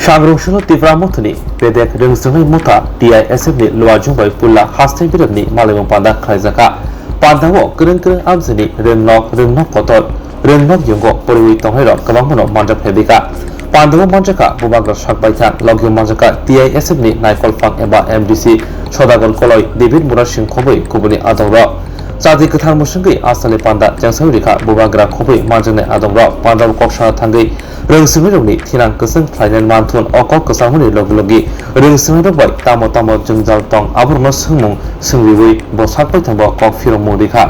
सांग्रंसुनो तिफ्रामथनि बेदेक रोंजोंनाय मथा TISF नि लुवाजुंबाय पुल्ला हास्ताय बिरोदनि मालायमं पान्दा खालायजाका पान्दाओ गोरों गोरों आबजनि रोंनक पतल रोंनक यंगो परिवि तंहायरो गोबांमोनो मानजाब हेबिका पान्दाओ मानजाका बुबाग्रा साकबायथा लगियो मानजाका TISF नि नायकलफां एबा MDC सदागल कलय डेभिड मुरा सिंह खबै कुबुनि आदंरो जाति गोथार मुसुंगै आसालि पान्दा जंसाव रिखा बुबाग्रा खबै मानजानाय आदंरो पान्दाओ कक्सा थांगै रोंसोमै रंनि थिनां गोसों फ्लाइनेन मानथुन अकक गोसाहुनि लगी रोंसोमै रंबाय तामो जोंजाल तंग आबुरनो सोंमुं सोंबिबै बसाकबाय थांबा कक फिरमु रिखा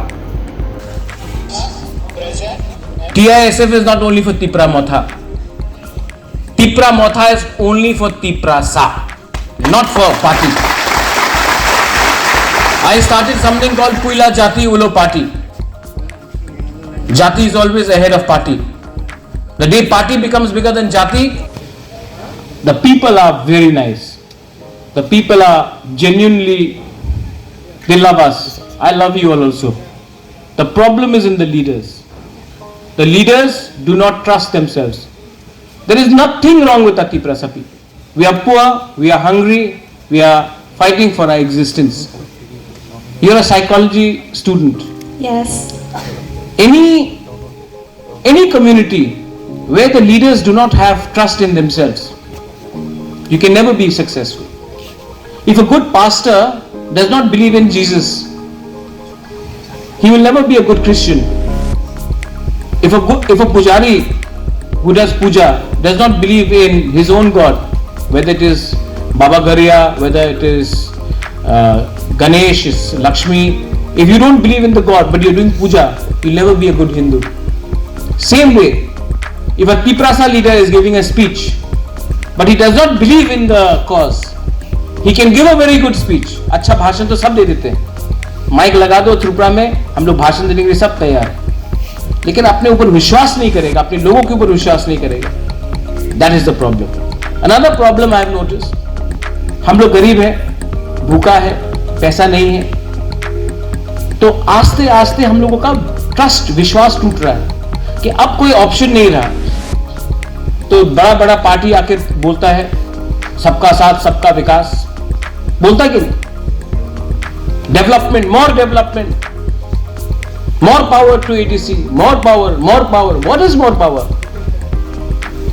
TISF is not only for Tipra Motha. Tipra Motha is only for Tiprasa, not for party. I started something called Puila Jati Ulo Party. Jati is always ahead of party. The day party becomes bigger than Jati, the people are very nice. The people are genuinely, they love us. I love you all also. The problem is in the leaders. The leaders do not trust themselves. There is nothing wrong with Atiprasa people. We are poor, we are hungry, we are fighting for our existence. You are a psychology student. Yes. Any community where the leaders do not have trust in themselves, you can never be successful. If a good pastor does not believe in Jesus, he will never be a good Christian. If a pujari who does puja does not believe in his own God, whether it is Baba Gariya, whether it is Ganesh, Lakshmi, if you don't believe in the God but you're doing puja, you'll never be a good Hindu. Same way, if a Tiprasa leader is giving a speech but he does not believe in the cause, he can give a very good speech. अच्छा भाषण तो सब दे देते हैं, mic लगा दो त्रिपुरा में, हम लोग भाषण देने के लिए सब तैयार, लेकिन अपने ऊपर विश्वास नहीं करेगा, अपने लोगों के ऊपर विश्वास नहीं करेगा. That is the problem. Another problem I have noticed, हम लोग गरीब है, भूखा है, पैसा नहीं है, तो आस्ते आस्ते हम लोगों का ट्रस्ट, विश्वास टूट रहा है कि अब कोई ऑप्शन नहीं रहा. तो बड़ा बड़ा पार्टी आके बोलता है सबका साथ सबका विकास, बोलता कि नहीं, development, more power to ADC, more power. What is more power?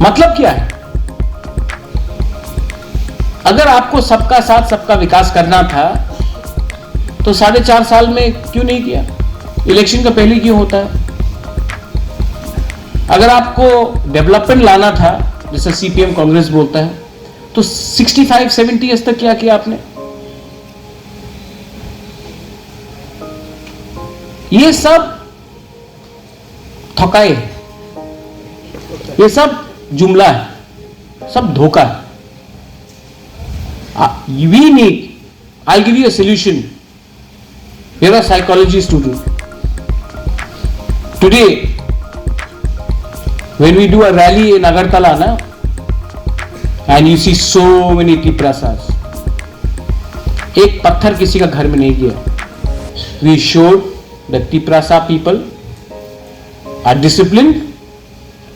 मतलब क्या है? अगर आपको सबका साथ सबका विकास करना था तो 4.5 साल में क्यों नहीं किया? इलेक्शन का पहले क्यों होता है? अगर आपको डेवलपमेंट लाना था, जैसे CPM कांग्रेस बोलता है, तो 65-70 ईयर्स तक क्या किया आपने? ये सब थकाए, ये सब जुमला है, सब धोखा है. We need, I'll give you a solution. You're a psychology student. Today, when we do a rally in Agartala, na, and you see so many Tiprasas, एक पत्थर किसी का घर में नहीं गिरा. We showed the Tiprasa people are disciplined,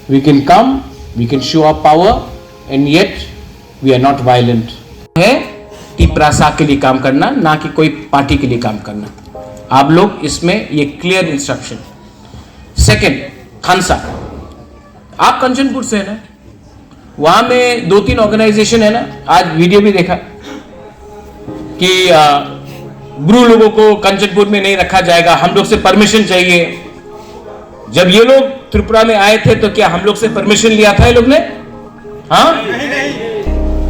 we can come, we can show our power, and yet we are not violent. है Tiprasa के लिए काम करना, ना कि कोई पार्टी के लिए काम करना. आप लोग इसमें ये क्लियर इंस्ट्रक्शन. सेकंड, खानसा, आप कंचनपुर से है ना, वहां में 2-3 ऑर्गेनाइजेशन है ना, आज वीडियो भी देखा कि ब्रू लोगों को कंचनपुर में नहीं रखा जाएगा, हम लोग से परमिशन चाहिए. जब ये लोग त्रिपुरा में आए थे तो क्या हम लोग से परमिशन लिया था ये लोग ने? हाँ,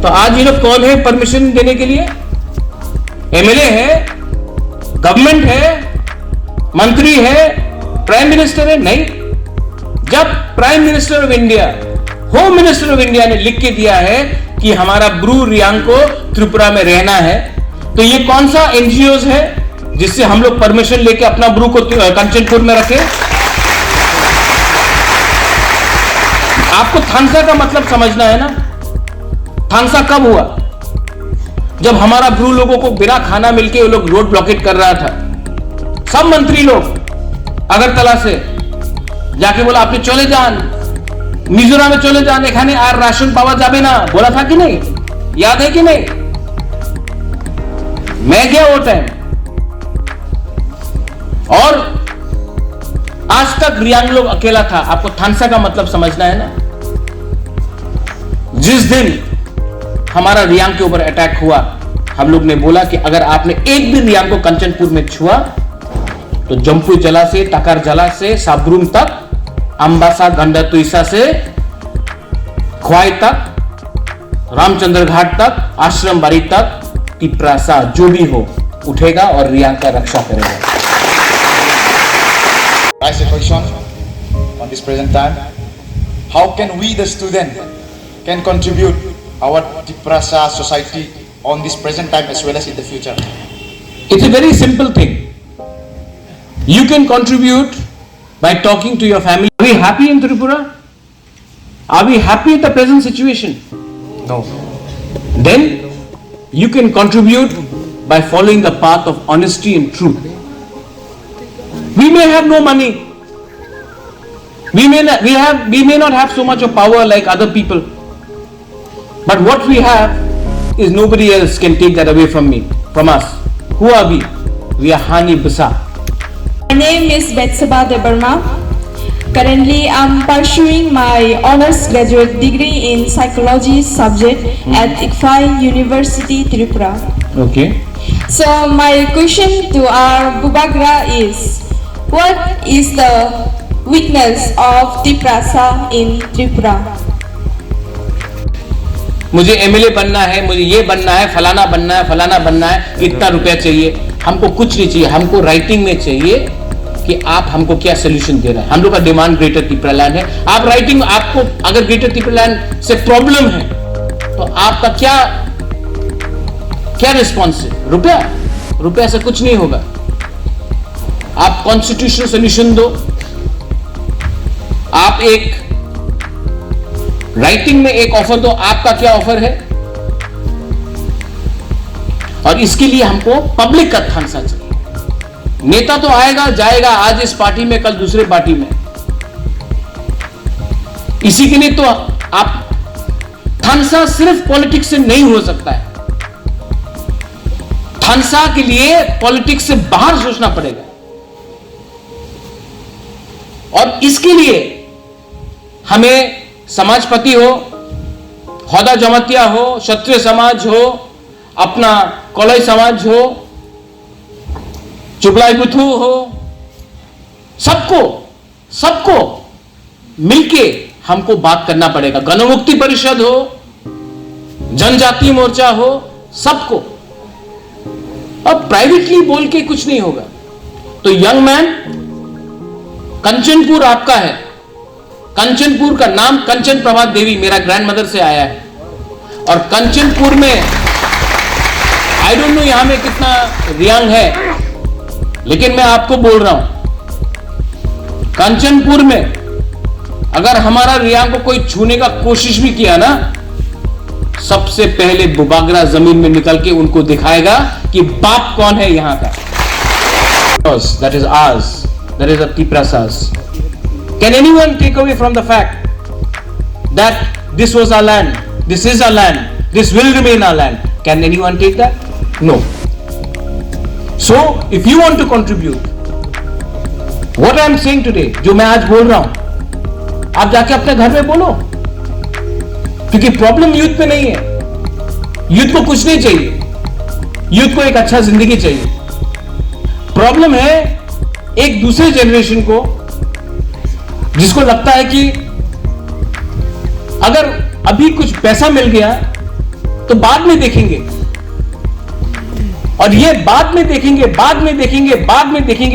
तो आज ये लोग कौन है परमिशन देने के लिए? MLA है, गवर्नमेंट है, मंत्री है, प्राइम मिनिस्टर है? नहीं. जब prime minister of India, home minister of India ने लिख के दिया है कि हमारा ब्रू रियांग को त्रिपुरा में रहना है, तो ये कौन सा NGOs है जिससे हम लोग परमिशन लेके अपना ब्रू को कंचनपुर में रखें? आपको थानसा का मतलब समझना है ना. थानसा कब हुआ? जब हमारा ब्रू लोगों को बिना खाना मिलके वो लोग रोड ब्लॉकेट कर रहा था. सब मंत्री लोग अगरतला से जाके बोला आपने चले जान, মিজোরামে চলে যান, এখানে আর রাশন পাওয়া যাবে না, बोला था कि नहीं? याद है कि नहीं? मैं गया वो टाइम, और आज तक रियांग लोग अकेला था। आपको थानसा का मतलब समझना है ना। जिस दिन हमारा रियांग के ऊपर अटैक हुआ, हम लोग ने बोला कि अगर आपने एक भी रियांग को कंचनपुर में छुआ तो जम्पू जला से, टाकार जला से, साबरूम तक, अंबासा गंडा तुइसा से ख्वाई तक, रामचंद्र घाट तक, आश्रम बाड़ी तक, टिप्रासा जो भी हो उठेगा और रियांग का रक्षा करेगा। I ask a question on this present time. How can we, the student, can contribute our Tiprasa society on this present time as well as in the future? It's a very simple thing. You can contribute by talking to your family. Are we happy in Tripura? Are we happy with the present situation? No. Then you can contribute by following the path of honesty and truth. We may have no money. We may not have so much of power like other people. But what we have is nobody else can take that away from us. Who are we? We are Hani Bisa. My name is Betsaba Debarma. Currently, I'm pursuing my honors graduate degree in psychology subject at ICFAI University, Tripura. Okay. So my question to our Bubagra is, what is the weakness of Tiprasa in Tripura? मुझे MLA बनना है, मुझे ये बनना है, फलाना बनना है, फलाना बनना है, इतना रुपया चाहिए। हमको कुछ नहीं चाहिए, हमको राइटिंग में चाहिए कि आप हमको क्या सोल्यूशन दे रहे हैं। हम लोग का डिमांड ग्रेटर त्रिपुरा लैंड है। आप राइटिंग, आपको अगर ग्रेटर त्रिपुरा लैंड से प्रॉब्लम है तो आपका क्या रिस्पॉन्स है? रुपया से कुछ नहीं होगा। आप कॉन्स्टिट्यूशनल सोल्यूशन दो, आप एक राइटिंग में एक ऑफर दो, आपका क्या ऑफर है, और इसके लिए हमको पब्लिक का थानसा चाहिए। नेता तो आएगा जाएगा, आज इस पार्टी में, कल दूसरे पार्टी में। इसी के लिए तो आप थानसा सिर्फ पॉलिटिक्स से नहीं हो सकता है। थानसा के लिए पॉलिटिक्स से बाहर सोचना पड़ेगा, और इसके लिए हमें समाजपति हो, हौदा जमातिया हो, क्षत्रिय समाज हो, अपना कोलाई समाज हो, चुगलाई बुथु हो, सबको मिलके हमको बात करना पड़ेगा। गणमुक्ति परिषद हो, जनजाति मोर्चा हो, सबको। अब प्राइवेटली बोल के कुछ नहीं होगा। तो यंग मैन, कंचनपुर आपका है। कंचनपुर का नाम कंचन प्रभात देवी मेरा ग्रैंडमदर से आया है, और कंचनपुर में आई डोंट नो यहां में कितना रियांग है, लेकिन मैं आपको बोल रहा हूं, कंचनपुर में अगर हमारा रियांग को कोई छूने का कोशिश भी किया ना, सबसे पहले बुबागरा जमीन में निकल के उनको दिखाएगा कि बाप कौन है यहां का। That is ours. That is a Tiprasas. Can anyone take away from the fact that this was our land, this is our land, this will remain our land? Can anyone take that? No. So, if you want to contribute, what I am saying today, जो मैं आज बोल रहा हूं, आप जाके अपने घर में बोलो, क्योंकि प्रॉब्लम यूथ में नहीं है। यूथ को कुछ नहीं चाहिए, यूथ को एक अच्छा जिंदगी चाहिए। प्रॉब्लम है एक दूसरे जनरेशन को, जिसको लगता है कि अगर अभी कुछ पैसा मिल गया तो बाद में देखेंगे, और ये बाद में देखेंगे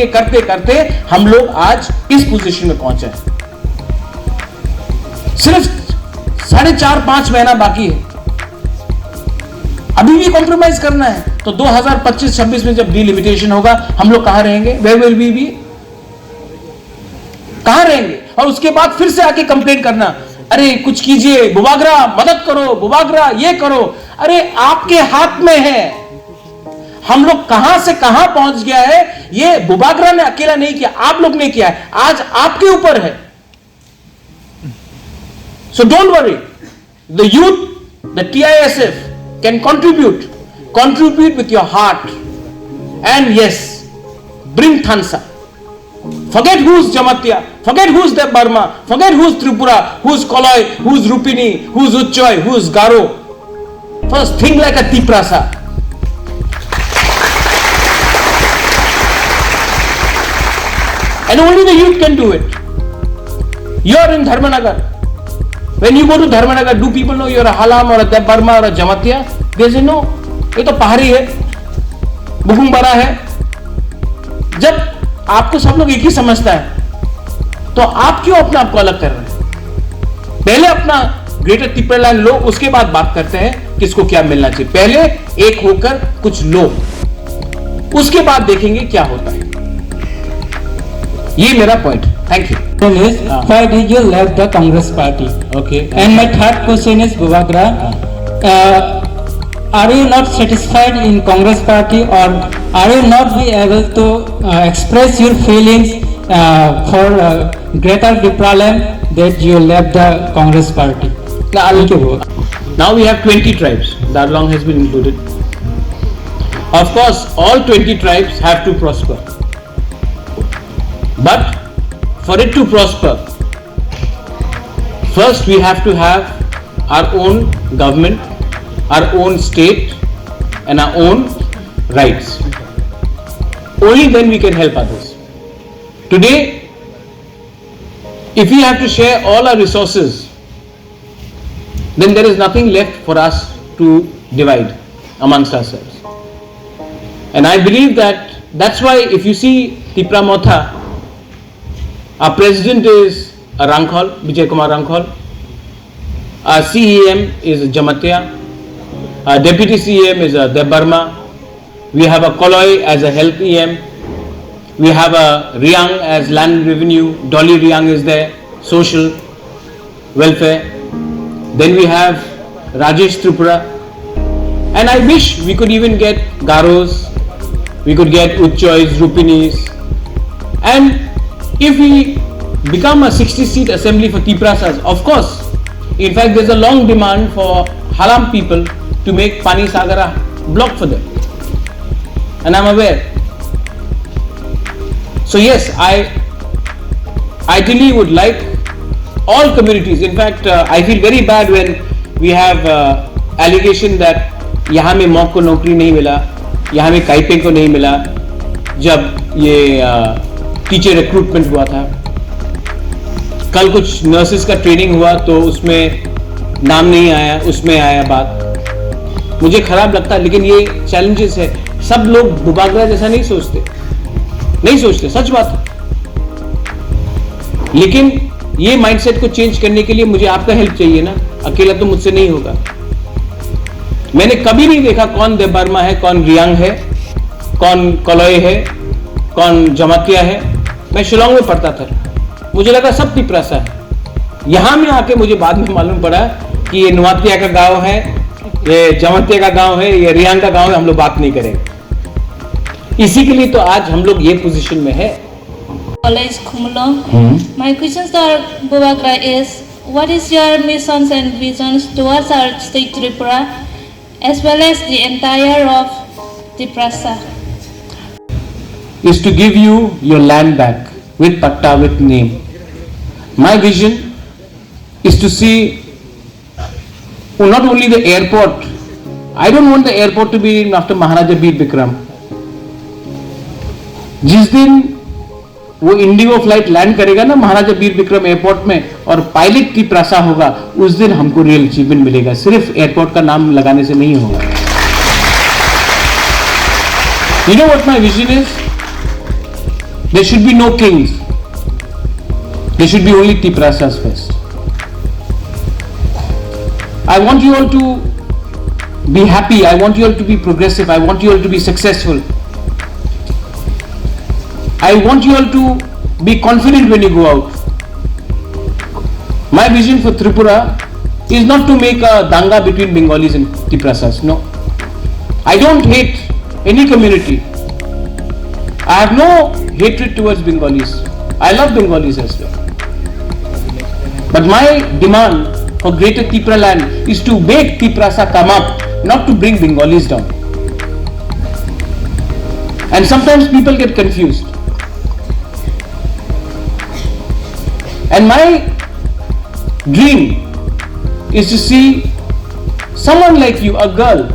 करते करते हम लोग आज इस पोजीशन में पहुंचे हैं। सिर्फ 4.5 महीना बाकी है, अभी भी कॉम्प्रोमाइज करना है। तो 2025-26 में जब डिलिमिटेशन होगा, हम लोग कहां रहेंगे? Where will we be? कहां रहेंगे? और उसके बाद फिर से आके कंप्लेंट करना, अरे कुछ कीजिए, बुबागरा मदद करो, बुबागरा ये करो। अरे आपके हाथ में है, हम लोग कहां से कहां पहुंच गया है। ये बुबागरा ने अकेला नहीं किया, आप लोग ने किया है। आज आपके ऊपर है, So don't worry. The youth, the TISF can contribute with your heart, and yes, bring Thansa. Forget who's Jamatia, forget who's Deb Burma, forget who's Tripura, who's Koloi, who's Rupini, who's Uchoi, who's Garo. First, think like a Tiprasa. And only the youth can do it. You're in Dharmanagar. When you go to Dharmanagar, do people know you're a Halam or a Deb Burma or a Jamatia? They say no. ये तो पहाड़ी है, बुकुंबरा है. जब आपको सब लोग एक ही समझता है, तो आप क्यों अपने आप को अलग कर रहे हैं? पहले अपना ग्रेटर तिपरलैंड लो, उसके बाद बात करते हैं किसको क्या मिलना चाहिए. पहले एक होकर कुछ लो, उसके बाद देखेंगे क्या होता है. ये मेरा point. Thank you. Why did you left the Congress party? Okay. And my third question is, Bubagra, are you not satisfied in Congress party, or are you not be able to express your feelings for Greater Tipraland that you left the Congress party? Now we have 20 tribes. Darlong has been included. Of course, all 20 tribes have to prosper. But for it to prosper, first we have to have our own government, our own state, and our own rights. Only then we can help others. Today, if we have to share all our resources, then there is nothing left for us to divide amongst ourselves. And I believe that's why if you see Tipra Motha, our president is a Rankhol, Vijay Kumar Rankhol. Our CEM is Jamatia. Our deputy CEM is Deb Burma. We have a Koloi as a health EM. We have a Riang as land revenue. Dolly Riang is there, social welfare. Then we have Rajesh Tripura. And I wish we could even get Garos, we could get Uchois, Rupinis. And if we become a 60-seat assembly for Tiprasas, of course, in fact there's a long demand for Halam people to make Pani Sagara block for them. And I'm aware. So yes, I ideally would like all communities. In fact, I feel very bad when we have allegation that यहाँ में mock को नौकरी नहीं मिला, यहाँ में काइपे को नहीं मिला जब ये टीचर रिक्रूटमेंट हुआ था. कल कुछ नर्सेस का ट्रेनिंग हुआ तो उसमें नाम नहीं आया, उसमें आया बात. मुझे खराब लगता है, लेकिन ये चैलेंजेस है. सब लोग बुबागरा जैसा नहीं सोचते, सच बात है. लेकिन ये माइंडसेट को चेंज करने के लिए मुझे आपका हेल्प चाहिए ना, अकेला तो मुझसे नहीं होगा. मैंने कभी नहीं देखा कौन देब बर्मा है, कौन रियांग है, कौन कलोई है, कौन जमातिया है. मैं शिलोंग में पढ़ता था, मुझे लगा सब तिपरासा है. यहां में आके मुझे बाद में मालूम पड़ा कि ये नुआतिया का गांव है, ये जमातिया का गांव है, ये रियांग का गांव है. हम लोग बात नहीं करेंगे. इसी के लिए तो आज हम लोग ये पोजीशन में है. College Khumlong. My questions to Bubagra is, what is your missions and visions towards our state Tripura, as well as the entire of Tiprasa? Is to give you your land back with patta, with name. My vision is to see not only the airport. I don't want the airport to be named after Maharaja Veer Bikram. जिस दिन वो Indigo flight land करेगा ना Maharaja Bir Vikram airport में और pilot की प्रासा होगा, उस दिन हमको रियल अचीवमेंट मिलेगा. सिर्फ एयरपोर्ट का नाम लगाने से नहीं होगा. You know what my vision is? There should be no kings. There should be only Tiprasas first. I want you all to be happy. I want you all to be progressive. I want you all to be successful. I want you all to be confident when you go out. My vision for Tripura is not to make a danga between Bengalis and Tiprasas. No. I don't hate any community. I have no hatred towards Bengalis. I love Bengalis as well. But my demand for Greater Tripura land is to make Tiprasa come up, not to bring Bengalis down. And sometimes people get confused. And my dream is to see someone like you, a girl,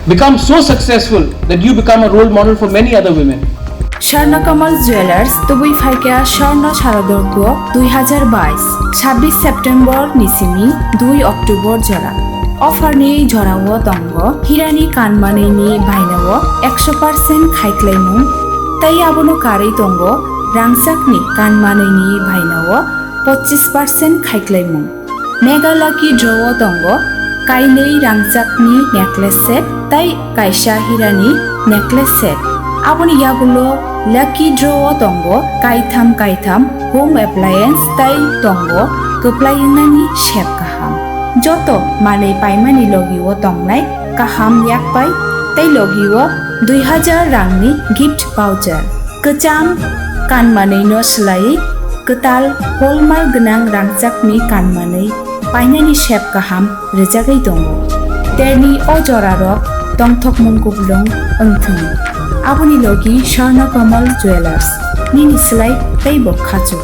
become so successful that you become a role model for many other women. Swarnakamal jewellers তুবুই ফাইকা স্বর্ণ শারদর্ঘ 2022 26 September নিসিমি 2 October জরা অফারনি জরাও দঙ্গ হিরানি কানমানেনি ভাইনাও 100% খাইক্লাইমু তাই আবনো কাरै দঙ্গ রাংসাকনি কানমানেনি ভাইনাও 25% খাইক্লাইমু মেগালাকি ড্রও দঙ্গ কাইनै রাংসাকনি necklace set তাই কাইসা Hirani necklace set আপনি ইয়াগুলো lucky draw দঙ্গ কাইথাম home appliance তাই দঙ্গ কপ্লাইনানি শেপ কাহাম যত মানে পাইমানি লগিও দংনাই কাহাম ইয়াক পাই তাই লগিও 2000 রাংনি গিফট ভাউচার কচাম কানমাनै ন সলাই কতাল হলমার্ক गोनां রাংচাকনি কানমাनै পাইনানি শেপ কাহাম রেজাগাই দঙ্গ তেরনি অজরারক দংথক মুংকুবলং ওংথং আপনি লগি স্বর্ণকমল জুয়েলার্স নিনি সেলাই তাই বখাচু